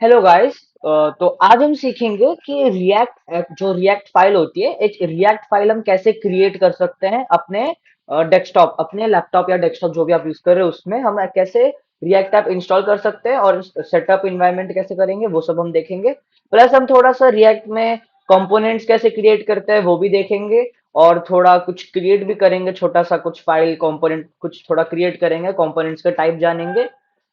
Hello guys. तो आज हम सीखेंगे कि रिएक्ट जो रिएक्ट फाइल होती है, एक रिएक्ट फाइल हम कैसे क्रिएट कर सकते हैं अपने डेस्कटॉप, अपने लैपटॉप या डेस्कटॉप जो भी आप यूज कर रहे हो उसमें हम कैसे रिएक्ट ऐप इंस्टॉल कर सकते हैं और सेटअप इन्वायरमेंट कैसे करेंगे वो सब हम देखेंगे। प्लस हम थोड़ा सा रिएक्ट में कंपोनेंट्स कैसे क्रिएट करते हैं वो भी देखेंगे और थोड़ा कुछ क्रिएट भी करेंगे, छोटा सा कुछ फाइल कंपोनेंट कुछ थोड़ा क्रिएट करेंगे, कंपोनेंट्स का टाइप जानेंगे।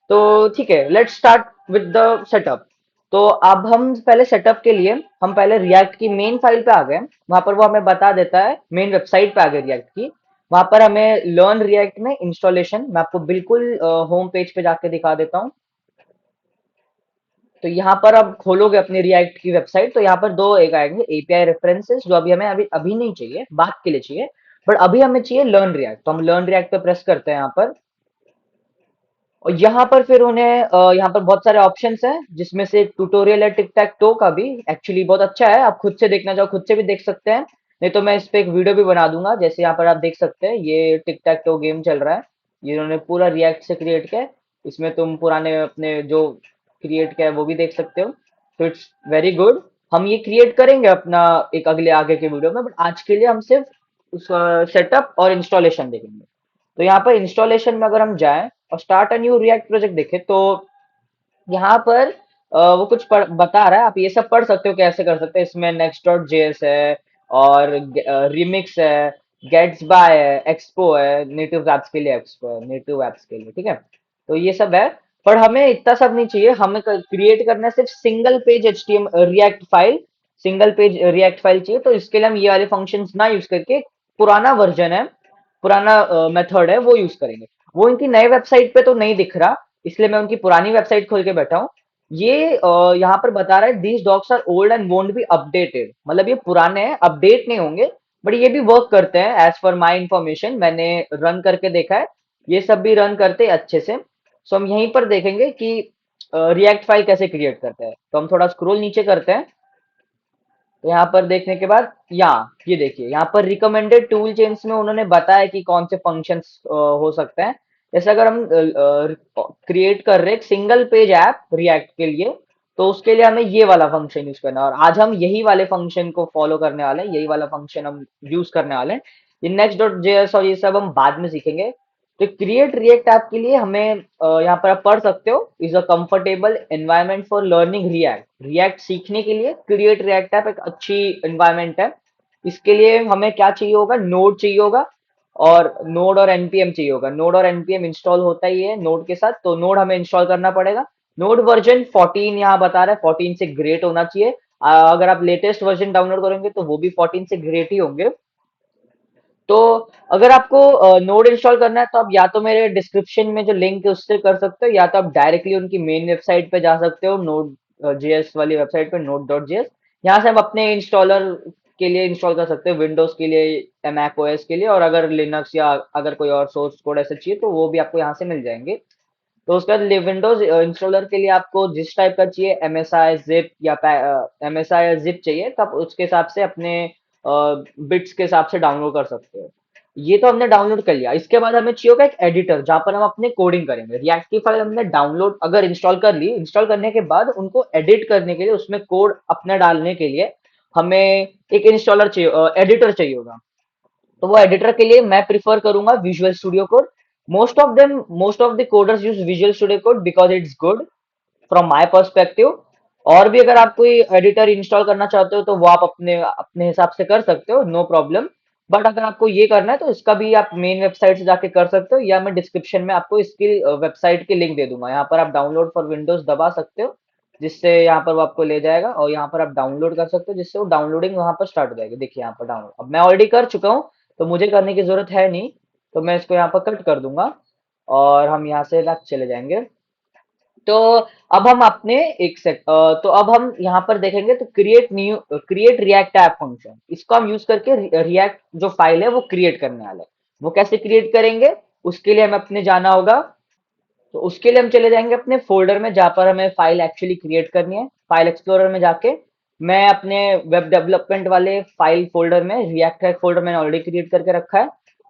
तो ठीक है, let's start with the setup. तो अब हम पहले सेटअप के लिए हम पहले रिएक्ट की मेन फाइल पे आ गए। वहां पर वो हमें बता देता है, मेन वेबसाइट पे आ गए रिएक्ट की। वहां पर हमें लर्न रिएक्ट में इंस्टॉलेशन, मैं आपको बिल्कुल होम पेज पे जाके दिखा देता हूँ। तो यहाँ पर अब खोलोगे अपने रिएक्ट की वेबसाइट, तो यहाँ पर दो एक आएंगे एपीआई रेफरेंसेस, जो अभी हमें अभी अभी नहीं चाहिए, बात के लिए चाहिए। बट अभी हमें चाहिए लर्न रिएक्ट, तो हम लर्न रिएक्ट पे प्रेस करते हैं यहाँ पर। और यहाँ पर फिर उन्हें यहाँ पर बहुत सारे ऑप्शंस हैं, जिसमें से ट्यूटोरियल है टिक टैक टो का भी। एक्चुअली बहुत अच्छा है, आप खुद से देखना चाहो खुद से भी देख सकते हैं, नहीं तो मैं इस पे एक वीडियो भी बना दूंगा। जैसे यहाँ पर आप देख सकते हैं, ये टिक टैक टो गेम चल रहा है, ये इन्होंने पूरा रिएक्ट से क्रिएट किया है। इसमें तुम पुराने अपने जो क्रिएट किया है वो भी देख सकते हो। तो इट्स वेरी गुड। हम ये क्रिएट करेंगे अपना एक अगले आगे के वीडियो में, बट आज के लिए हम सिर्फ उस सेटअप और इंस्टॉलेशन देखेंगे। तो यहाँ पर इंस्टॉलेशन में अगर हम जाएं और start a new react project देखें, तो यहाँ पर वो कुछ बता रहा है, आप ये सब पढ़ सकते हो कैसे कर सकते हैं। इसमें नेक्स्ट डॉट जेएस है और रिमिक्स है, गेट्स बाय है, एक्सपो है, नेटिव एप्स के लिए एक्सपो है, नेटिव एप्स के लिए, ठीक है। तो ये सब है, पर हमें इतना सब नहीं चाहिए। हमें क्रिएट करना है सिर्फ single page H T M react file, single page react file चाहिए। तो इसके लिए हम ये वाले फंक्शंस ना यूज करके पुराना वर्जन है, पुराना मेथड है वो यूज करेंगे। वो इनकी नए वेबसाइट पे तो नहीं दिख रहा, इसलिए मैं उनकी पुरानी वेबसाइट खोल के बैठा हूँ। ये यहाँ पर बता रहा है these docs are old and won't be updated, मतलब ये पुराने हैं, अपडेट नहीं होंगे, बट ये भी वर्क करते हैं। एज फॉर माई इंफॉर्मेशन, मैंने रन करके देखा है, ये सब भी रन करते हैं अच्छे से। सो हम यहीं पर देखेंगे कि रिएक्ट फाइल कैसे क्रिएट करते हैं। तो हम थोड़ा स्क्रॉल नीचे करते हैं, तो यहाँ पर देखने के बाद यहाँ ये देखिए, यहाँ पर रिकमेंडेड टूल चेन्स में उन्होंने बताया कि कौन से फंक्शंस हो सकते हैं। जैसे अगर हम क्रिएट कर रहे हैं एक सिंगल पेज ऐप रिएक्ट के लिए, तो उसके लिए हमें ये वाला फंक्शन यूज करना है, और आज हम यही वाले फंक्शन को फॉलो करने वाले हैं, यही वाला फंक्शन हम यूज करने वाले हैं। ये नेक्स्ट डॉट जेएस और ये सब हम बाद में सीखेंगे। तो क्रिएट रिएक्ट ऐप के लिए हमें यहाँ पर आप पढ़ सकते हो, is a comfortable environment for learning react. React सीखने के लिए क्रिएट रिएक्ट ऐप एक अच्छी एनवायरनमेंट है। इसके लिए हमें क्या चाहिए होगा, नोड चाहिए होगा, और नोड और एनपीएम चाहिए होगा। नोड और एनपीएम इंस्टॉल होता ही है नोड के साथ, तो नोड हमें इंस्टॉल करना पड़ेगा। नोड वर्जन 14 यहाँ बता रहा है, 14 से ग्रेट होना चाहिए। अगर आप लेटेस्ट वर्जन डाउनलोड करेंगे तो वो भी 14 से ग्रेट ही होंगे। तो अगर आपको नोड इंस्टॉल करना है, तो आप या तो मेरे डिस्क्रिप्शन में जो लिंक है उससे कर सकते हो, या तो आप डायरेक्टली उनकी मेन वेबसाइट पे जा सकते हो, नोड जेएस वाली वेबसाइट पे, नोड डॉट जेएस। यहाँ से हम अपने इंस्टॉलर के लिए इंस्टॉल कर सकते हो, विंडोज के लिए, मैक ओएस के लिए, और अगर लिनक्स या अगर कोई और सोर्स कोड ऐसा चाहिए तो वो भी आपको यहाँ से मिल जाएंगे। तो उसके बाद विंडोज इंस्टॉलर के लिए आपको जिस टाइप का चाहिए, एमएसआई जिप या एमएसआई या जिप चाहिए, तो आप उसके हिसाब से अपने बिट्स के हिसाब से डाउनलोड कर सकते हो। ये तो हमने डाउनलोड कर लिया। इसके बाद हमें चाहिए होगा एक एडिटर, जहां पर हम अपने कोडिंग करेंगे। रिएक्ट की फाइल हमने डाउनलोड अगर इंस्टॉल कर ली, इंस्टॉल करने के बाद उनको एडिट करने के लिए, उसमें कोड अपना डालने के लिए हमें एक इंस्टॉलर चाहिए, एडिटर चाहिए होगा। तो वो एडिटर के लिए मैं प्रिफर करूंगा visual studio code. Most of the coders use visual studio code because it's good from my perspective. और भी अगर आप कोई एडिटर इंस्टॉल करना चाहते हो तो वो आप अपने अपने हिसाब से कर सकते हो, नो प्रॉब्लम। बट अगर आपको ये करना है तो इसका भी आप मेन वेबसाइट से जाके कर सकते हो, या मैं डिस्क्रिप्शन में आपको इसकी वेबसाइट की लिंक दे दूंगा। यहाँ पर आप डाउनलोड फॉर विंडोज दबा सकते हो, जिससे यहाँ पर वो आपको ले जाएगा, और यहाँ पर आप डाउनलोड कर सकते हो, जिससे वो डाउनलोडिंग वहां पर स्टार्ट हो जाएगी। देखिए यहाँ पर डाउनलोड अब मैं ऑलरेडी कर चुका हूँ, तो मुझे करने की जरूरत है नहीं। तो मैं इसको यहाँ पर कट कर दूंगा, और हम यहाँ से बैक चले जाएंगे। तो अब हम अपने एक सेट तो अब हम यहाँ पर देखेंगे, तो क्रिएट रिएक्ट ऐप फंक्शन, इसको हम यूज करके रिएक्ट जो फाइल है वो क्रिएट करने वाले हैं। वो कैसे क्रिएट करेंगे, उसके लिए हमें अपने जाना होगा। तो उसके लिए हम चले जाएंगे अपने फोल्डर में, जहां पर हमें फाइल एक्चुअली क्रिएट करनी है। फाइल एक्सप्लोरर में जाके मैं अपने वेब डेवलपमेंट वाले फाइल फोल्डर में, रिएक्ट का एक फोल्डर मैंने ऑलरेडी क्रिएट करके रखा है।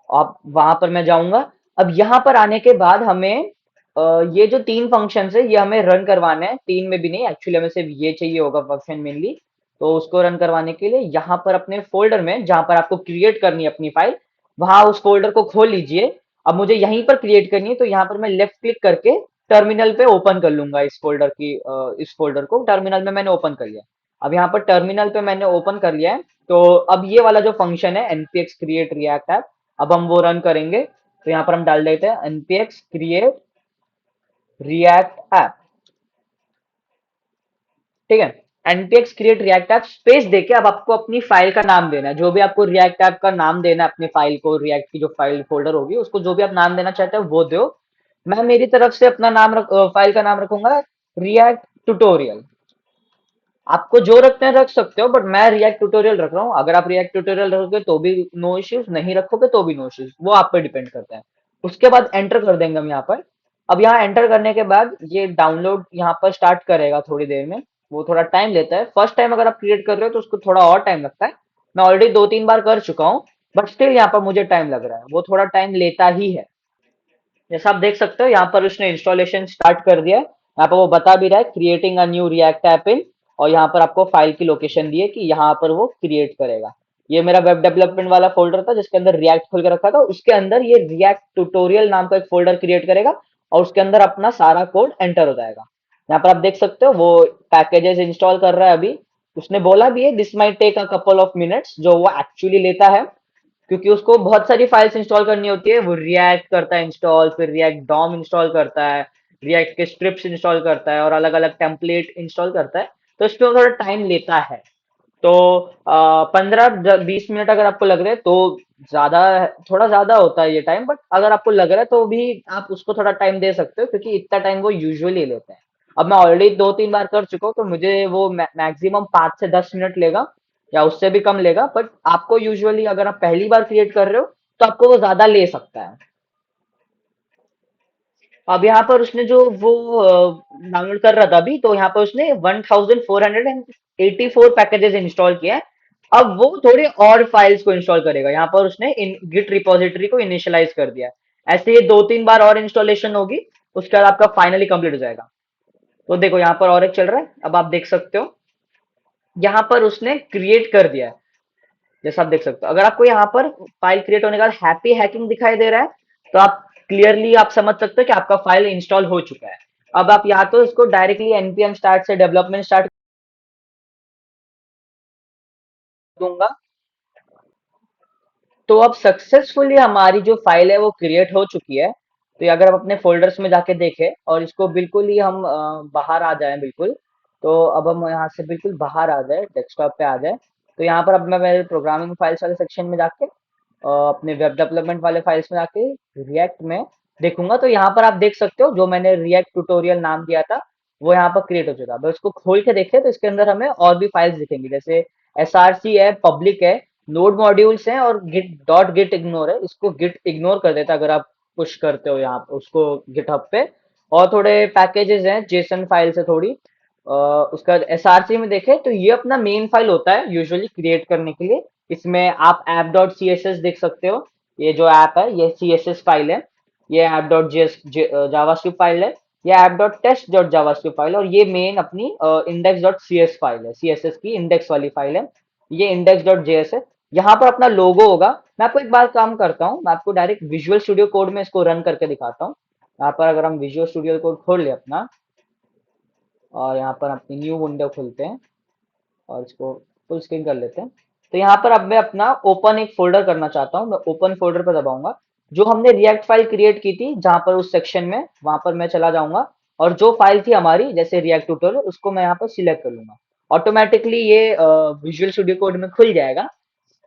अब वहां पर मैं जाऊंगा। अब यहाँ पर आने के बाद हमें ये जो 3 फंक्शंस है ये हमें रन करवाने हैं, 3 में भी नहीं एक्चुअली हमें सिर्फ ये चाहिए होगा फंक्शन मेनली। तो उसको रन करवाने के लिए यहाँ पर अपने फ़ोल्डर में जहाँ पर आपको क्रिएट करनी है अपनी फ़ाइल, वहाँ उस फ़ोल्डर को खोल लीजिए। अब मुझे यहीं पर क्रिएट करनी है तो यहाँ पर मैं लेफ्ट क्लिक करके टर्मिनल पे ओपन कर लूँगा इस फ़ोल्डर को टर्मिनल में मैंने ओपन कर लिया। अब यहाँ पर टर्मिनल पे मैंने ओपन कर लिया है, तो अब ये वाला जो फंक्शन है npx create react app, अब हम वो रन करेंगे। तो यहाँ पर हम डाल देते हैं npx create रिएक्ट ऐप। ठीक है, npx create react app space देके अब आपको अपनी फाइल का नाम देना है, जो भी आपको react ऐप का नाम देना है अपनी फाइल को, react की जो फाइल फोल्डर होगी उसको जो भी आप नाम देना चाहते हो वो दो। मैं मेरी तरफ से अपना फाइल का नाम रखूंगा react tutorial। आपको जो रखना है रख सकते हो, बट मैं रिएक्ट ट्यूटोरियल रख रहा हूँ। अगर आप रिएक्ट ट्यूटोरियल रखोगे तो भी नो इश्यूज, नहीं रखोगे तो भी नो इश्यूज, वो आप पे डिपेंड करता है। उसके बाद एंटर कर देंगे हम यहाँ पर। अब यहाँ एंटर करने के बाद ये डाउनलोड यहाँ पर स्टार्ट करेगा थोड़ी देर में। वो थोड़ा टाइम लेता है, फर्स्ट टाइम अगर आप क्रिएट कर रहे हो तो उसको थोड़ा और टाइम लगता है। मैं ऑलरेडी 2-3 बार कर चुका हूँ, बट स्टिल यहाँ पर मुझे टाइम लग रहा है, वो थोड़ा टाइम लेता ही है। जैसा आप देख सकते हो यहाँ पर उसने इंस्टॉलेशन स्टार्ट कर दिया है। यहाँ पर वो बता भी रहा है creating a new react app इन, और यहाँ पर आपको फाइल की लोकेशन दी है कि यहाँ पर वो क्रिएट करेगा। ये मेरा वेब डेवलपमेंट वाला फोल्डर था जिसके अंदर रिएक्ट खोल के रखा था, उसके अंदर ये रिएक्ट ट्यूटोरियल नाम का एक फोल्डर क्रिएट करेगा और उसके अंदर अपना सारा कोड एंटर हो जाएगा। यहाँ पर आप देख सकते हो वो पैकेजेस इंस्टॉल कर रहा है अभी। उसने बोला भी है this might take a couple of minutes, जो वो एक्चुअली लेता है, क्योंकि उसको बहुत सारी फाइल्स इंस्टॉल करनी होती है। वो रिएक्ट करता है इंस्टॉल, फिर रिएक्ट डॉम इंस्टॉल करता है, रिएक्ट के स्क्रिप्ट्स इंस्टॉल करता है और अलग अलग टेम्पलेट इंस्टॉल करता है। तो इसमें थोड़ा टाइम लेता है। तो 15-20 मिनट अगर आपको लग रहे हैं तो ज्यादा, थोड़ा ज्यादा होता है ये टाइम, बट अगर आपको लग रहा है तो भी आप उसको थोड़ा टाइम दे सकते हो, क्योंकि इतना टाइम वो यूजुअली लेते हैं। अब मैं ऑलरेडी 2-3 बार कर चुका हूँ तो मुझे वो मैक्सिमम 5 से 10 मिनट लेगा या उससे भी कम लेगा, बट आपको यूजुअली अगर आप पहली बार क्रिएट कर रहे हो तो आपको वो ज्यादा ले सकता है। अब यहाँ पर उसने जो वो डाउनलोड कर रहा था अभी, तो यहाँ पर उसने 1484 पैकेजेस इंस्टॉल किया है। अब वो थोड़े और फाइल्स को इंस्टॉल करेगा। यहाँ पर उसने इन गिट रिपोजिटरी को इनिशियलाइज कर दिया है। ऐसे ये 2-3 बार और इंस्टॉलेशन होगी, उसके बाद आपका फाइनली कंप्लीट हो जाएगा। तो देखो यहाँ पर और एक चल रहा है, अब आप देख सकते हो यहाँ पर उसने क्रिएट कर दिया है। जैसा आप देख सकते हो, अगर आपको यहाँ पर फाइल क्रिएट होने के बाद हैप्पी हैकिंग दिखाई दे रहा है तो आप क्लियरली आप समझ सकते हो कि आपका फाइल इंस्टॉल हो चुका है। अब आप या तो इसको डायरेक्टली npm स्टार्ट से डेवलपमेंट स्टार्ट दूंगा, तो अब सक्सेसफुली हमारी जो फाइल है वो क्रिएट हो चुकी है। तो ये अगर हम अपने फोल्डर्स में जाके देखें और इसको बिल्कुल ही हम बाहर आ जाएं बिल्कुल, तो अब हम यहाँ से बिल्कुल बाहर आ जाए, डेस्कटॉप पे आ जाए। तो यहाँ पर अब मैं मेरे प्रोग्रामिंग फाइल्स वाले सेक्शन में जाके अपने वेब डेवलपमेंट वाले फाइल्स में जाके रिएक्ट में देखूंगा, तो यहाँ पर आप देख सकते हो जो मैंने रिएक्ट ट्यूटोरियल नाम दिया था वो यहाँ पर क्रिएट हो चुका है। अब इसको खोल के देखें तो इसके अंदर हमें और भी फाइल्स दिखेंगी, जैसे src है, पब्लिक है, नोड मॉड्यूल्स हैं और गिट इग्नोर है। इसको गिट इग्नोर कर देता अगर आप पुश करते हो यहाँ पे उसको गिटहब पे। और थोड़े पैकेजेस हैं जेसन फाइल से थोड़ी, उसका एसआरसी में देखें तो ये अपना मेन फाइल होता है यूजुअली क्रिएट करने के लिए। इसमें आप app dot C S S देख सकते हो, ये जो ऐप है ये सी एस एस फाइल है। ये ऐप डॉट जावास्क्रिप्ट फाइल है। ये app dot test dot JavaScript file है, और ये मेन अपनी index dot C S file है, सी एस एस की इंडेक्स वाली फाइल है। ये इंडेक्स डॉट जेएस है। यहाँ पर अपना लोगो होगा। मैं आपको एक बार काम करता हूँ, मैं आपको डायरेक्ट विजुअल स्टूडियो कोड में इसको रन करके दिखाता हूँ। यहाँ पर अगर हम विजुअल स्टूडियो कोड खोल ले अपना, और यहाँ पर अपनी न्यू विंडो खोलते हैं और इसको फुल स्क्रीन कर लेते हैं। तो यहाँ पर अब मैं अपना ओपन एक फोल्डर करना चाहता हूँ, मैं ओपन फोल्डर पर दबाऊंगा। जो हमने रिएक्ट फाइल क्रिएट की थी जहां पर उस सेक्शन में, वहां पर मैं चला जाऊंगा और जो फाइल थी हमारी जैसे रिएक्ट ट्यूटोरियल उसको मैं यहाँ पर सिलेक्ट कर लूंगा। ऑटोमेटिकली ये विजुअल स्टूडियो कोड में खुल जाएगा।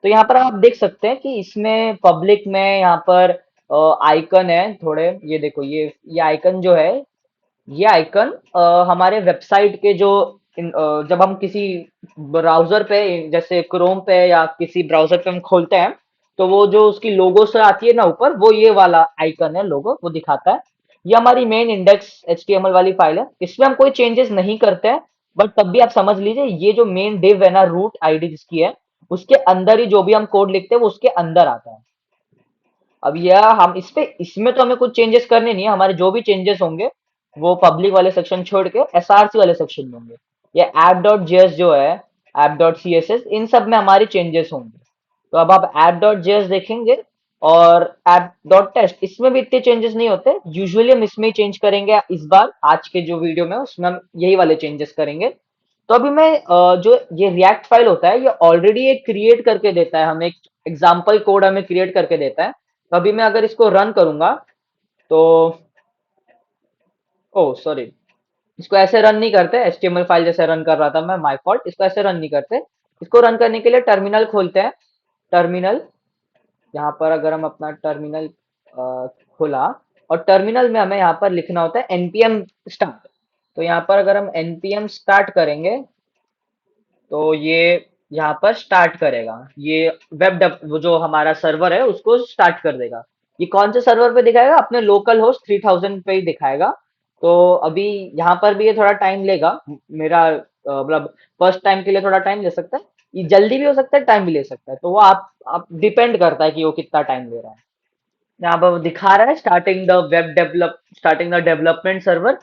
तो यहाँ पर आप देख सकते हैं कि इसमें पब्लिक में यहाँ पर आइकन है थोड़े, ये देखो ये आइकन जो है, ये आइकन हमारे वेबसाइट के जो जब हम किसी ब्राउजर पे जैसे क्रोम पे या किसी ब्राउजर पे हम खोलते हैं, तो वो जो उसकी लोगो से आती है ना ऊपर, वो ये वाला आइकन है, लोगो वो दिखाता है। ये हमारी मेन इंडेक्स एचटीएमएल वाली फाइल है, इसमें हम कोई चेंजेस नहीं करते हैं। बट तब भी आप समझ लीजिए ये जो मेन डिव है ना, रूट आईडी जिसकी है, उसके अंदर ही जो भी हम कोड लिखते हैं वो उसके अंदर आता है। अब यह हम इस पे इसमें तो हमें कुछ चेंजेस करने नहीं है, हमारे जो भी चेंजेस होंगे वो पब्लिक वाले सेक्शन छोड़ के एसआरसी वाले सेक्शन में होंगे। ये ऐप डॉट जेएस जो है, ऐप डॉट सीएसएस, इन सब में हमारी चेंजेस होंगे। तो अब आप ऐप डॉट जेएस देखेंगे और ऐप डॉट टेस्ट, इसमें भी इतने चेंजेस नहीं होते। यूजुअली हम इसमें ही चेंज करेंगे इस बार, आज के जो वीडियो में उसमें हम यही वाले चेंजेस करेंगे। तो अभी मैं जो ये रिएक्ट फाइल होता है ये ऑलरेडी एक क्रिएट करके देता है हमें, एक एग्जाम्पल कोड हमें क्रिएट करके देता है। तो अभी मैं अगर इसको रन करूंगा तो, ओ सॉरी, इसको ऐसे रन नहीं करते, एचटीएमएल फाइल जैसे रन कर रहा था मैं, माय फॉल्ट, इसको ऐसे रन नहीं करते। इसको रन करने के लिए टर्मिनल खोलते हैं। टर्मिनल, यहाँ पर अगर हम अपना टर्मिनल खोला, और टर्मिनल में हमें यहाँ पर लिखना होता है npm स्टार्ट। तो यहाँ पर अगर हम npm स्टार्ट करेंगे तो ये यहाँ पर स्टार्ट करेगा, ये वेब डेव वो जो हमारा सर्वर है उसको स्टार्ट कर देगा। ये कौन से सर्वर पे दिखाएगा? अपने लोकल होस्ट 3000 पे ही दिखाएगा। तो अभी यहाँ पर भी ये थोड़ा टाइम लेगा। मेरा मतलब फर्स्ट टाइम के लिए थोड़ा टाइम ले सकता है, ये जल्दी भी हो सकता है, टाइम भी ले सकता है, तो वो आप डिपेंड करता है कि वो कितना टाइम ले रहा है। यहाँ पर वो दिखा रहा है स्टार्टिंग द डेवलपमेंट सर्वर।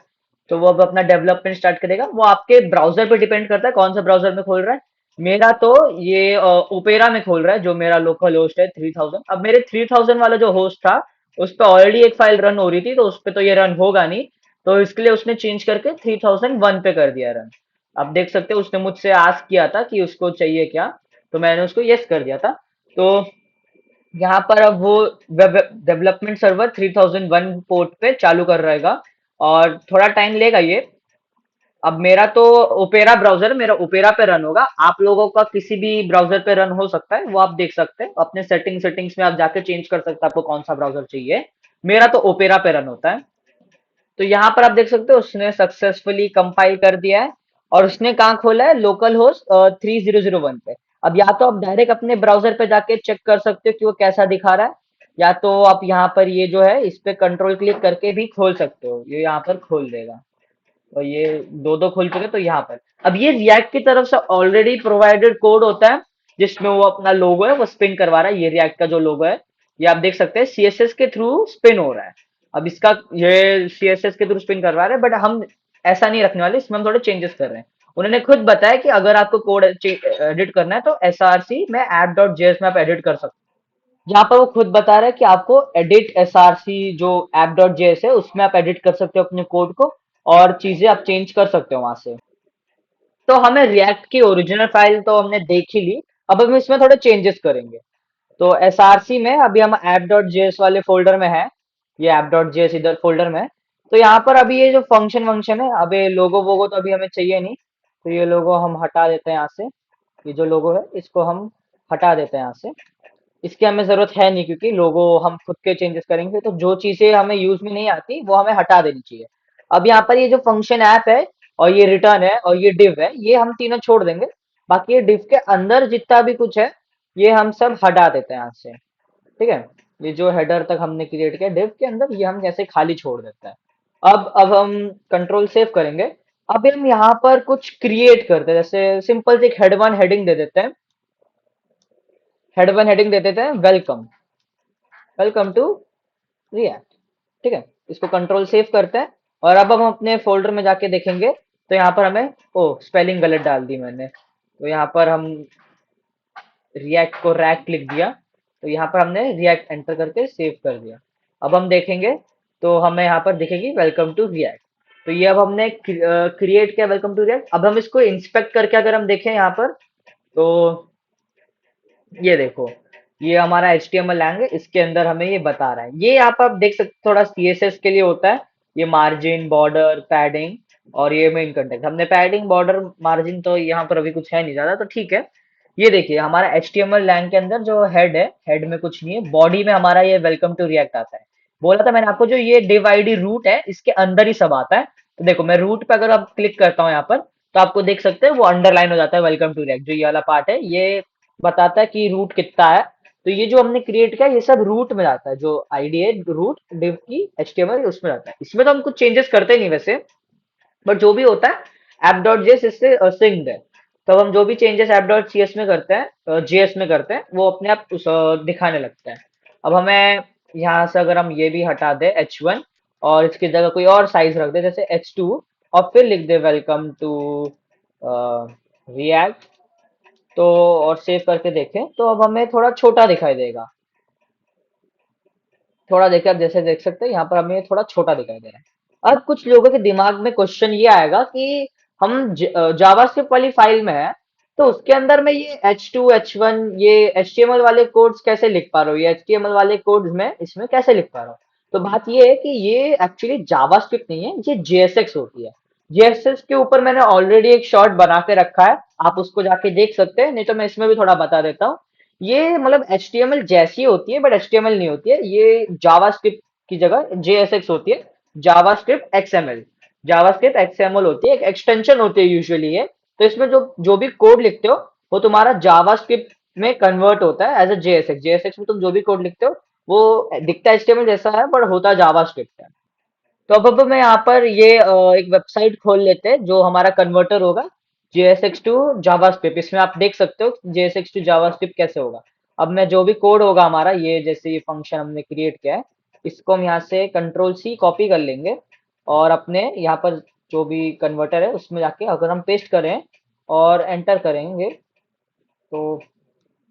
तो वो अब अपना डेवलपमेंट स्टार्ट करेगा। वो आपके ब्राउजर पे डिपेंड करता है कौन सा ब्राउजर में खोल रहा है। मेरा तो ये ओपेरा में खोल रहा है, जो मेरा लोकल होस्ट है 3000। अब मेरे 3000 वाला जो होस्ट था उस पर ऑलरेडी एक फाइल रन हो रही थी, तो उस पर तो ये रन होगा नहीं। तो इसके लिए उसने चेंज करके 3001 पे कर दिया रन। आप देख सकते हो उसने मुझसे आस्क किया था कि उसको चाहिए क्या, तो मैंने उसको यस कर दिया था। तो यहाँ पर अब वो वेब डेवलपमेंट सर्वर 3001 पोर्ट पे चालू कर रहेगा, और थोड़ा टाइम लेगा ये। अब मेरा तो ओपेरा ब्राउजर, मेरा ओपेरा पे रन होगा। आप लोगों का किसी भी ब्राउजर पे रन हो सकता है, वो आप देख सकते हैं अपने सेटिंग्स में, आप जाके चेंज कर सकते हैं आपको कौन सा ब्राउजर चाहिए। मेरा तो ओपेरा पे रन होता है। तो यहाँ पर आप देख सकते हो उसने सक्सेसफुली कंपाइल कर दिया है, और उसने कहाँ खोला है? लोकल होस्ट 3001 पे। अब या तो आप डायरेक्ट अपने ब्राउजर पे जाके चेक कर सकते हो कि वो कैसा दिखा रहा है, या तो आप यहाँ पर ये जो है इस पे कंट्रोल क्लिक करके भी खोल सकते हो, ये यहाँ पर खोल देगा। और ये दो दो खुल चुके, तो यहाँ पर अब ये रिएक्ट की तरफ से ऑलरेडी प्रोवाइडेड कोड होता है, जिसमें वो अपना लोगो है वो स्पिन करवा रहा है। ये रिएक्ट का जो लोगो है ये आप देख सकते हैं सीएसएस के थ्रू स्पिन हो रहा है। अब इसका ये सीएसएस के थ्रू स्पिन करवा रहा है, बट हम ऐसा नहीं रखने वाले, इसमें हम थोड़े चेंजेस कर रहे हैं। उन्होंने खुद बताया कि अगर आपको कोड एडिट करना है तो एसआरसी में ऐप डॉट जेएस में आप एडिट कर सकते हो। यहाँ पर वो खुद बता रहा है कि आपको एडिट एसआरसी जो ऐप डॉट जेएस है उसमें आप एडिट कर सकते हो अपने कोड को, और चीजें आप चेंज कर सकते हो वहां से। तो हमें रिएक्ट की ओरिजिनल फाइल तो हमने देख ही ली, अब हम इसमें थोड़े चेंजेस करेंगे। तो एसआरसी में अभी हम ऐप डॉट जेएस वाले फोल्डर में है, ये ऐप डॉट जेएस इधर फोल्डर में है। तो यहाँ पर अभी ये जो फंक्शन वंक्शन है, अब ये लोगो वोगो तो अभी हमें चाहिए नहीं, तो ये लोगो हम हटा देते हैं यहाँ से। ये जो लोगो है इसको हम हटा देते हैं यहाँ से, इसकी हमें जरूरत है नहीं, क्योंकि लोगो हम खुद के चेंजेस करेंगे, तो जो चीजें हमें यूज में नहीं आती वो हमें हटा देनी चाहिए। अब यहाँ पर ये जो फंक्शन ऐप है, और ये रिटर्न है, और ये डिव है, ये हम तीनों छोड़ देंगे। बाकी ये डिव के अंदर जितना भी कुछ है ये हम सब हटा देते हैं यहाँ से। ठीक है, ये जो हेडर तक हमने क्रिएट किया डिव के अंदर, ये हम जैसे खाली छोड़ देते हैं। अब हम कंट्रोल सेव करेंगे। अब हम यहाँ पर कुछ क्रिएट करते हैं, जैसे सिंपल से एक हेड वन हेडिंग दे देते हैं। हेड वन हेडिंग दे देते हैं वेलकम, वेलकम टू रिएक्ट। ठीक है, इसको कंट्रोल सेव करते हैं। और अब हम अपने फोल्डर में जाके देखेंगे तो यहाँ पर हमें, ओ स्पेलिंग गलत डाल दी मैंने, तो यहाँ पर हम रिएक्ट को रैक्ट लिख दिया, तो यहाँ पर हमने रिएक्ट एंटर करके सेव कर दिया। अब हम देखेंगे तो हमें यहाँ पर दिखेगी वेलकम टू रिएक्ट। तो ये अब हमने क्रिएट किया वेलकम टू रिएक्ट। अब हम इसको इंस्पेक्ट करके अगर हम देखें यहाँ पर, तो ये देखो, ये हमारा HTML लैंग है, इसके अंदर हमें ये बता रहा है। ये यहाँ पर आप देख सकते हो थोड़ा CSS के लिए होता है, ये मार्जिन, बॉर्डर, पैडिंग, और ये मेन कंटेंट। हमने पैडिंग, बॉर्डर, मार्जिन तो यहाँ पर अभी कुछ है नहीं ज्यादा, तो ठीक है। ये देखिए हमारा HTML लैंग के अंदर जो हेड है, हेड में कुछ नहीं है, बॉडी में हमारा ये वेलकम टू रिएक्ट आता है। बोला था मैंने आपको, जो ये div id रूट है इसके अंदर ही सब आता है। तो देखो मैं रूट पे अगर आप क्लिक करता हूँ यहाँ पर, तो आपको देख सकते हैं वो अंडरलाइन हो जाता है वेलकम टू रिएक्ट। जो ये वाला पार्ट है ये बताता है कि रूट कितना है। तो ये जो हमने क्रिएट किया ये सब रूट में जाता है, जो आईडी है रूट डिव की HTML उसमें जाता है। इसमें तो हम कुछ चेंजेस करते नहीं वैसे, बट जो भी होता है ऐप डॉट जेएस इससे सिंक्ड है। तो हम जो भी चेंजेस ऐप डॉट सीएस में करते हैं, जेएस में करते हैं, वो अपने आप दिखाने लगता है। अब हमें यहाँ से अगर हम ये भी हटा दे H1 और इसकी जगह कोई और साइज रख दे जैसे H2 और फिर लिख दे वेलकम टू रिएक्ट, तो और सेव करके देखें तो अब हमें थोड़ा छोटा दिखाई देगा। थोड़ा देखिए, आप जैसे देख सकते हैं यहाँ पर हमें थोड़ा छोटा दिखाई दे रहा है। अब कुछ लोगों के दिमाग में क्वेश्चन ये आएगा कि हम जावास्क्रिप्ट वाली फाइल में है, तो उसके अंदर में ये H2 H1 ये HTML वाले कोड्स कैसे लिख पा रहा हूँ, ये HTML वाले कोड्स में इसमें कैसे लिख पा रहा हूँ। तो बात ये है कि ये एक्चुअली जावास्क्रिप्ट नहीं है, ये JSX होती है। JSX के ऊपर मैंने ऑलरेडी एक शॉर्ट बना के रखा है, आप उसको जाके देख सकते हैं, नहीं तो मैं इसमें भी थोड़ा बता देता हूँ। ये मतलब HTML जैसी होती है बट HTML नहीं होती है, ये जावास्क्रिप्ट की जगह JSX होती है, जावास्क्रिप्ट XML। जावास्क्रिप्ट XML होती है, एक एक्सटेंशन होती है यूजुअली ये। तो इसमें जो जो भी कोड लिखते हो वो तुम्हारा जावास्क्रिप्ट में कन्वर्ट होता है एज अ JSX। JSX में तुम जो भी कोड लिखते हो वो दिखता HTML जैसा है बट होता जावास्क्रिप्ट है। तो अब मैं यहाँ पर ये एक वेबसाइट खोल लेते हैं जो हमारा कन्वर्टर होगा JSX टू जावास्क्रिप्ट। इसमें आप देख सकते हो JSX टू जावास्क्रिप्ट कैसे होगा। अब मैं जो भी कोड होगा हमारा, ये जैसे ये फंक्शन हमने क्रिएट किया है, इसको हम यहाँ से कंट्रोल C कॉपी कर लेंगे और अपने यहाँ पर जो भी कन्वर्टर है उसमें जाके अगर हम पेस्ट करें और एंटर करेंगे तो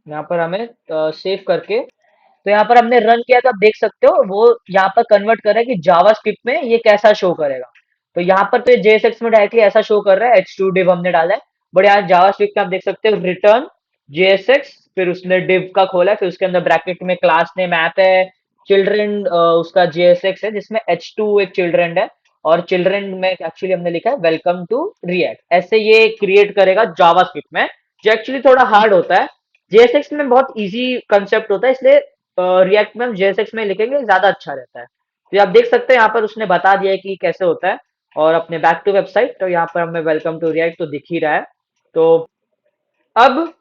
यहाँ पर हमें सेव करके, तो यहाँ पर हमने रन किया तो आप देख सकते हो वो यहाँ पर कन्वर्ट कर रहा है कि जावास्क्रिप्ट में ये कैसा शो करेगा। तो यहाँ पर तो ये JSX में डायरेक्टली ऐसा शो कर रहा है, H2 div हमने डाला है। बट यहाँ जावास्क्रिप्ट में आप देख सकते हो रिटर्न JSX, फिर उसने div का खोला है, फिर उसके अंदर ब्रैकेट में क्लास नेम ऐप है, चिल्ड्रन उसका JSX है जिसमें H2 एक चिल्ड्रन है, और चिल्ड्रन में एक्चुअली हमने लिखा है वेलकम टू रिएक्ट। ऐसे ये क्रिएट करेगा जावास्क्रिप्ट में, जो एक्चुअली थोड़ा हार्ड होता है। JSX में बहुत इजी कंसेप्ट होता है, इसलिए रिएक्ट में हम JSX में लिखेंगे ज्यादा अच्छा रहता है। तो ये आप देख सकते हैं यहाँ पर उसने बता दिया है कि कैसे होता है। और अपने बैक टू वेबसाइट, तो यहाँ पर हमें वेलकम टू रिएक्ट तो दिख ही रहा है। तो अब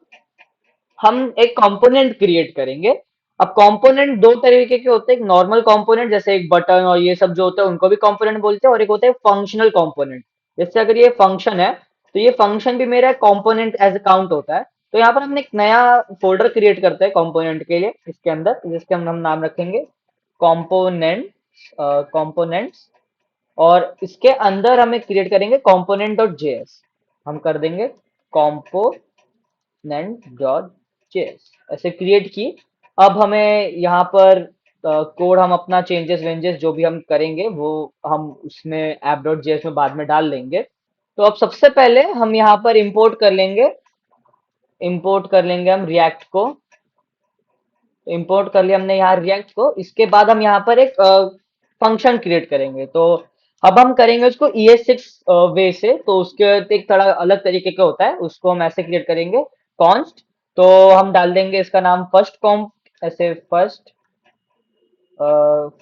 हम एक कंपोनेंट क्रिएट करेंगे। अब कंपोनेंट दो तरीके के होते हैं, एक नॉर्मल कंपोनेंट जैसे एक बटन और ये सब जो होता है उनको भी कंपोनेंट बोलते हैं, और एक होता है फंक्शनल कंपोनेंट। जैसे अगर ये फंक्शन है तो ये फंक्शन भी मेरा कंपोनेंट एज काउंट होता है। तो यहाँ पर हमने एक नया फोल्डर क्रिएट करते हैं कंपोनेंट के लिए इसके अंदर, जिसके हम नाम रखेंगे कंपोनेंट कंपोनेंट्स। और इसके अंदर हमें क्रिएट करेंगे component डॉट जेएस। हम कर देंगे component डॉट जेएस, ऐसे क्रिएट की। अब हमें यहाँ पर कोड हम अपना चेंजेस वेंजेस जो भी हम करेंगे वो हम उसमें ऐप डॉट जेएस में बाद में डाल देंगे। तो अब सबसे पहले हम यहाँ पर इंपोर्ट कर लेंगे हम रिएक्ट को। इंपोर्ट कर लिया हमने यहाँ रिएक्ट को। इसके बाद हम यहाँ पर एक फंक्शन क्रिएट करेंगे। तो अब हम करेंगे उसको ES6 वे से, तो उसके एक थोड़ा अलग तरीके का होता है, उसको हम ऐसे क्रिएट करेंगे कॉन्स्ट। तो हम डाल देंगे इसका नाम फर्स्ट कॉम्प, ऐसे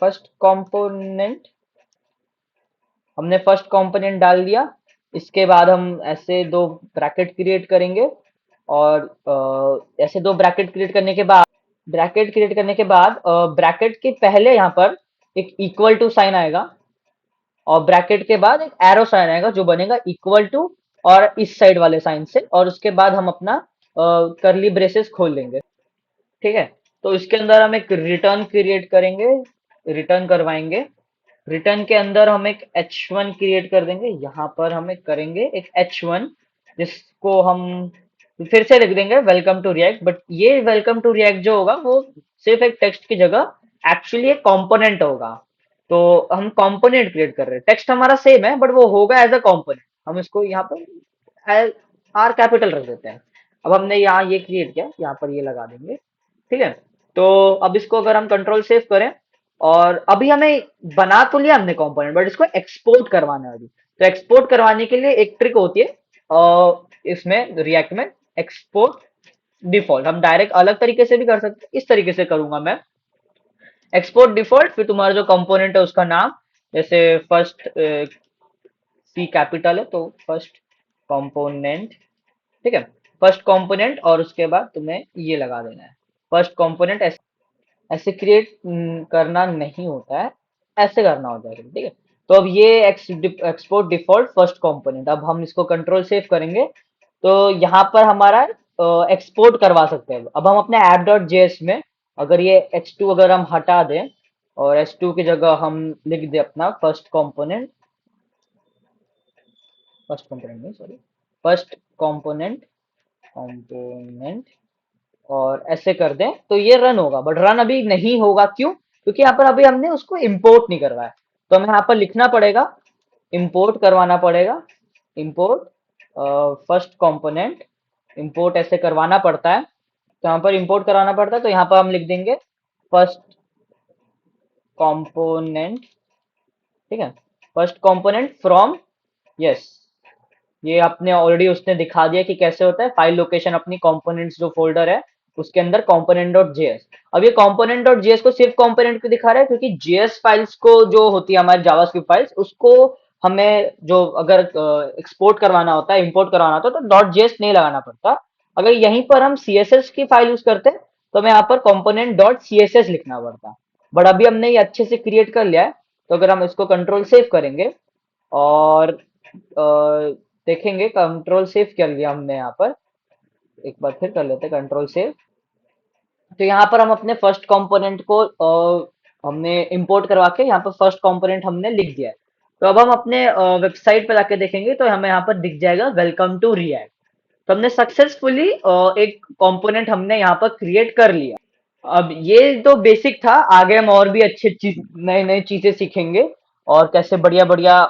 फर्स्ट कंपोनेंट। हमने फर्स्ट कंपोनेंट डाल दिया। इसके बाद हम ऐसे दो ब्रैकेट क्रिएट करेंगे, और ऐसे दो ब्रैकेट क्रिएट करने के बाद ब्रैकेट के पहले यहाँ पर एक इक्वल टू साइन आएगा, और ब्रैकेट के बाद एक एरो साइन आएगा जो बनेगा इक्वल टू और इस साइड वाले साइन से, और उसके बाद हम अपना करली ब्रेसेस खोल लेंगे। ठीक है। तो इसके अंदर हम एक रिटर्न क्रिएट करेंगे, रिटर्न करवाएंगे। रिटर्न के अंदर हम एक H1 क्रिएट कर देंगे, यहाँ पर हम एक करेंगे एक H1 जिसको हम फिर से लिख देंगे वेलकम टू रिएक्ट। बट ये वेलकम टू रिएक्ट जो होगा वो सिर्फ एक टेक्स्ट की जगह एक्चुअली एक कंपोनेंट होगा। तो हम कंपोनेंट क्रिएट कर रहे हैं, टेक्स्ट हमारा सेम है बट वो होगा एज अ कंपोनेंट। हम इसको यहाँ पर आर कैपिटल रख देते हैं। अब हमने यहाँ ये क्रिएट किया, यहाँ पर ये लगा देंगे। ठीक है। तो अब इसको अगर हम कंट्रोल सेव करें, और अभी हमें बना तो लिया हमने कंपोनेंट बट इसको एक्सपोर्ट करवाना है अभी। तो एक्सपोर्ट करवाने के लिए एक ट्रिक होती है इसमें रिएक्ट में, एक्सपोर्ट डिफॉल्ट। हम डायरेक्ट अलग तरीके से भी कर सकते हैं, इस तरीके से करूंगा मैं। एक्सपोर्ट डिफॉल्ट, फिर तुम्हारा जो कंपोनेंट है उसका नाम, जैसे फर्स्ट सी कैपिटल है तो फर्स्ट कंपोनेंट। ठीक है। फर्स्ट कंपोनेंट, और उसके बाद तुम्हें ये लगा देना है फर्स्ट कंपोनेंट। ऐसे क्रिएट करना नहीं होता है, ऐसे करना होता है। ठीक है। तो अब ये एक्सपोर्ट डिफॉल्ट फर्स्ट कंपोनेंट, अब हम इसको कंट्रोल सेव करेंगे तो यहाँ पर हमारा एक्सपोर्ट करवा सकते हैं। अब हम अपने ऐप डॉट जेएस में अगर ये H2 अगर हम हटा दें और S2 की जगह हम लिख दे अपना फर्स्ट कंपोनेंट नहीं, सॉरी, फर्स्ट कंपोनेंट कंपोनेंट, और ऐसे कर दें तो ये रन होगा। बट रन अभी नहीं होगा, क्यों? क्योंकि यहाँ पर अभी हमने उसको इंपोर्ट नहीं करवाया। तो हमें यहाँ पर लिखना पड़ेगा, इंपोर्ट करवाना पड़ेगा, इंपोर्ट फर्स्ट कंपोनेंट, इंपोर्ट ऐसे करवाना पड़ता है। तो यहाँ पर इंपोर्ट कराना पड़ता है, तो यहाँ पर हम लिख देंगे फर्स्ट कंपोनेंट, ठीक है, फर्स्ट कंपोनेंट फ्रॉम, यस, ये आपने ऑलरेडी उसने दिखा दिया कि कैसे होता है। फाइल लोकेशन अपनी कंपोनेंट्स जो फोल्डर है उसके अंदर component डॉट जेएस। अब ये component डॉट जेएस को सिर्फ कंपोनेंट क्यों दिखा रहा है? क्योंकि जेएस फाइल्स को जो होती है हमारी जावास्क्रिप्ट फाइल्स, उसको हमें जो अगर एक्सपोर्ट करवाना होता है, इंपोर्ट करवाना होता है, तो डॉट जेएस नहीं लगाना पड़ता। अगर यहीं पर हम सीएसएस की फाइल यूज करते हैं तो हमें यहाँ पर component डॉट सीएसएस लिखना पड़ता। बट अभी हमने ये अच्छे से क्रिएट कर लिया है। तो अगर हम इसको कंट्रोल सेव करेंगे और देखेंगे, कंट्रोल सेव कर लिया हमने यहाँ पर, एक बार फिर कर लेते हैं कंट्रोल सेव। तो यहाँ पर हम अपने फर्स्ट कंपोनेंट को हमने इंपोर्ट करवा के यहाँ पर फर्स्ट कंपोनेंट हमने लिख दिया है। तो अब हम अपने वेबसाइट पे जाके देखेंगे तो हमें यहाँ पर दिख जाएगा वेलकम टू रिएक्ट। तो हमने सक्सेसफुली एक कंपोनेंट हमने यहाँ पर क्रिएट कर लिया। अब ये तो बेसिक था, आगे हम और भी अच्छे चीज, नए नए चीजें सीखेंगे और कैसे बढ़िया बढ़िया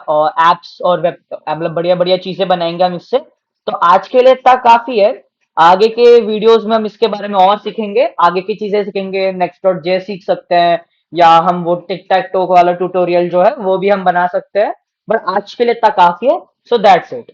एप्स और वेब, मतलब बढ़िया बढ़िया चीजें बनाएंगे हम इससे। तो आज के लिए इतना काफी है। आगे के वीडियोस में हम इसके बारे में और सीखेंगे, आगे की चीजें सीखेंगे, नेक्स्ट डॉट जे सीख सकते हैं, या हम वो टिक टैक टोक वाला ट्यूटोरियल जो है वो भी हम बना सकते हैं। बट आज के लिए इतना काफी है। So that's it.